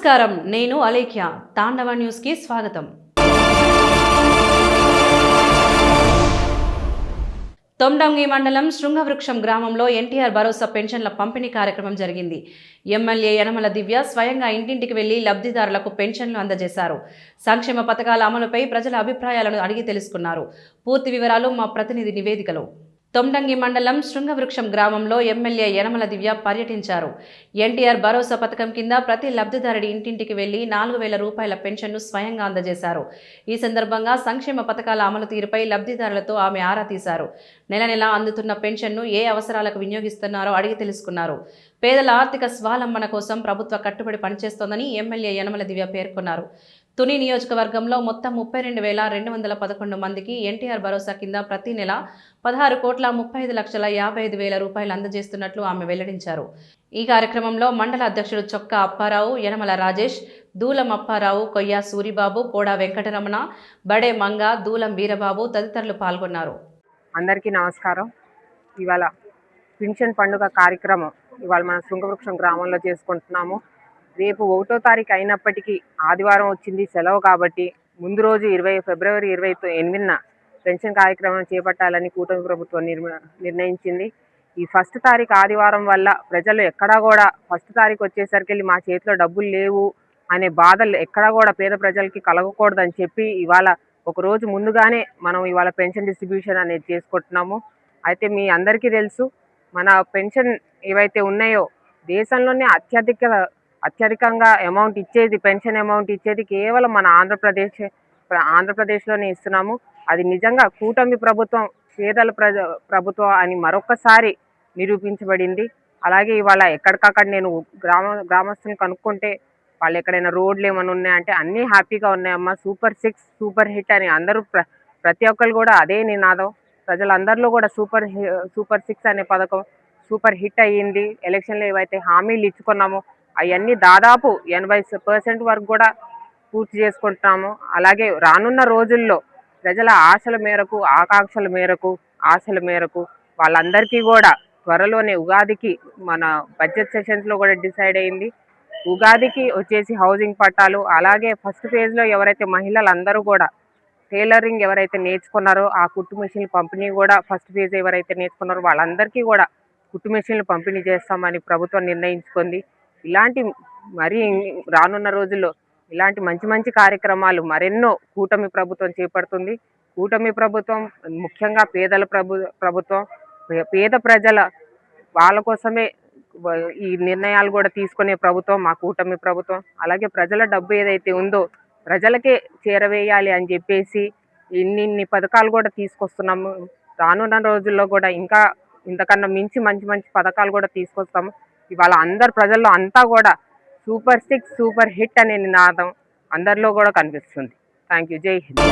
నమస్కారం, నేను అలేఖ్య. తాండవ న్యూస్కి స్వాగతం. తొండంగి మండలం శృంగవృక్షం గ్రామంలో ఎన్టీఆర్ భరోసా పెన్షన్ల పంపిణీ కార్యక్రమం జరిగింది. ఎమ్మెల్యే యనమల దివ్య స్వయంగా ఇంటింటికి వెళ్లి లబ్ధిదారులకు పెన్షన్లు అందజేశారు. సంక్షేమ పథకాల అమలుపై ప్రజల అభిప్రాయాలను అడిగి తెలుసుకున్నారు. పూర్తి వివరాలు మా ప్రతినిధి నివేదికలో. తొండంగి మండలం శృంగవృక్షం గ్రామంలో ఎమ్మెల్యే యనమల దివ్య పర్యటించారు. ఎన్టీఆర్ భరోసా పథకం కింద ప్రతి లబ్ధిదారుడి ఇంటింటికి వెళ్లి 4,000 రూపాయల పెన్షన్ను స్వయంగా అందజేశారు. ఈ సందర్భంగా సంక్షేమ పథకాల అమలు తీరుపై లబ్ధిదారులతో ఆమె ఆరా తీశారు. నెల నెలా అందుతున్న పెన్షన్ను ఏ అవసరాలకు వినియోగిస్తున్నారో అడిగి తెలుసుకున్నారు. పేదల ఆర్థిక స్వావలంబన కోసం ప్రభుత్వ కట్టుబడి పనిచేస్తోందని ఎమ్మెల్యే యనమల దివ్య పేర్కొన్నారు. తుని నియోజకవర్గంలో మొత్తం 32,211 మందికి ఎన్టీఆర్ భరోసా కింద ప్రతి నెల 16,35,55,000 రూపాయలు అందజేస్తున్నట్లు ఆమె వెల్లడించారు. ఈ కార్యక్రమంలో మండల అధ్యక్షుడు చొక్కా అప్పారావు, యనమల రాజేష్, దూలం అప్పారావు, కొయ్య సూరిబాబు, కోడా వెంకటరమణ, బడే మంగ, దూలం వీరబాబు తదితరులు పాల్గొన్నారు. అందరికీ నమస్కారం. ఇవాళ పెన్షన్ పండుగ కార్యక్రమం ఇవాళ మన శృంగవృక్షం గ్రామంలో చేసుకుంటున్నాము. రేపు 1వ తారీఖు అయినప్పటికీ ఆదివారం వచ్చింది, సెలవు కాబట్టి ముందు రోజు ఫిబ్రవరి 28న పెన్షన్ కార్యక్రమం చేపట్టాలని కూటమి ప్రభుత్వం నిర్ణయించింది. ఈ 1వ తారీఖు ఆదివారం వల్ల ప్రజలు ఎక్కడా కూడా 1వ తారీఖు వచ్చేసరికి మా చేతిలో డబ్బులు లేవు అనే బాధలు ఎక్కడా కూడా పేద ప్రజలకి కలగకూడదని చెప్పి ఇవాళ ఒక రోజు ముందుగానే మనం ఇవాళ పెన్షన్ డిస్ట్రిబ్యూషన్ అనేది చేసుకుంటున్నాము. అయితే మీ అందరికీ తెలుసు, మన పెన్షన్ ఏవైతే ఉన్నాయో దేశంలోనే అత్యధికంగా అమౌంట్ ఇచ్చేది, పెన్షన్ అమౌంట్ ఇచ్చేది కేవలం మన ఆంధ్రప్రదేశ్లోనే ఇస్తున్నాము. అది నిజంగా కూటమి ప్రభుత్వం, పేదల ప్రభుత్వం అని మరొకసారి నిరూపించబడింది. అలాగే ఇవాళ ఎక్కడికక్కడ నేను గ్రామస్తులను కనుక్కుంటే వాళ్ళు ఎక్కడైనా రోడ్లు ఏమైనా ఉన్నాయంటే అన్నీ హ్యాపీగా ఉన్నాయమ్మా, సూపర్ 6 సూపర్ హిట్ అని అందరూ ప్రతి ఒక్కరు కూడా అదే నినాదం. ప్రజలందరిలో కూడా సూపర్ 6 అనే పథకం సూపర్ హిట్ అయ్యింది. ఎలక్షన్లో ఏవైతే హామీలు ఇచ్చుకున్నామో అవన్నీ దాదాపు 80% వరకు కూడా పూర్తి చేసుకుంటున్నాము. అలాగే రానున్న రోజుల్లో ప్రజల ఆశల మేరకు, ఆశల మేరకు వాళ్ళందరికీ కూడా త్వరలోనే ఉగాదికి మన బడ్జెట్ సెషన్స్లో కూడా డిసైడ్ అయింది. ఉగాదికి వచ్చేసి హౌసింగ్ పట్టాలు, అలాగే ఫస్ట్ ఫేజ్లో ఎవరైతే మహిళలందరూ కూడా టైలరింగ్ ఎవరైతే నేర్చుకున్నారో ఆ కుట్టు మిషన్లు పంపిణీ కూడా ఫస్ట్ ఫేజ్ ఎవరైతే నేర్చుకున్నారో వాళ్ళందరికీ కూడా కుట్టు మిషన్లు పంపిణీ చేస్తామని ప్రభుత్వం నిర్ణయించుకుంది. ఇలాంటి మరి రానున్న రోజుల్లో ఇలాంటి మంచి మంచి కార్యక్రమాలు మరెన్నో కూటమి ప్రభుత్వం చేపడుతుంది. కూటమి ప్రభుత్వం ముఖ్యంగా పేదల ప్రభుత్వం, పేద ప్రజల వాళ్ళ కోసమే ఈ నిర్ణయాలు కూడా తీసుకునే ప్రభుత్వం మా కూటమి ప్రభుత్వం. అలాగే ప్రజల డబ్బు ఏదైతే ఉందో ప్రజలకే చేరవేయాలి అని చెప్పేసి ఇన్ని పథకాలు కూడా తీసుకొస్తున్నాము. రానున్న రోజుల్లో కూడా ఇంకా ఇంతకన్నా మించి మంచి మంచి పథకాలు కూడా తీసుకొస్తాము. ఇవాళ అందరు ప్రజల్లో అంతా కూడా సూపర్ 6 సూపర్ హిట్ అనే నినాదం అందరిలో కూడా కనిపిస్తుంది. Thank you. జై హింద్.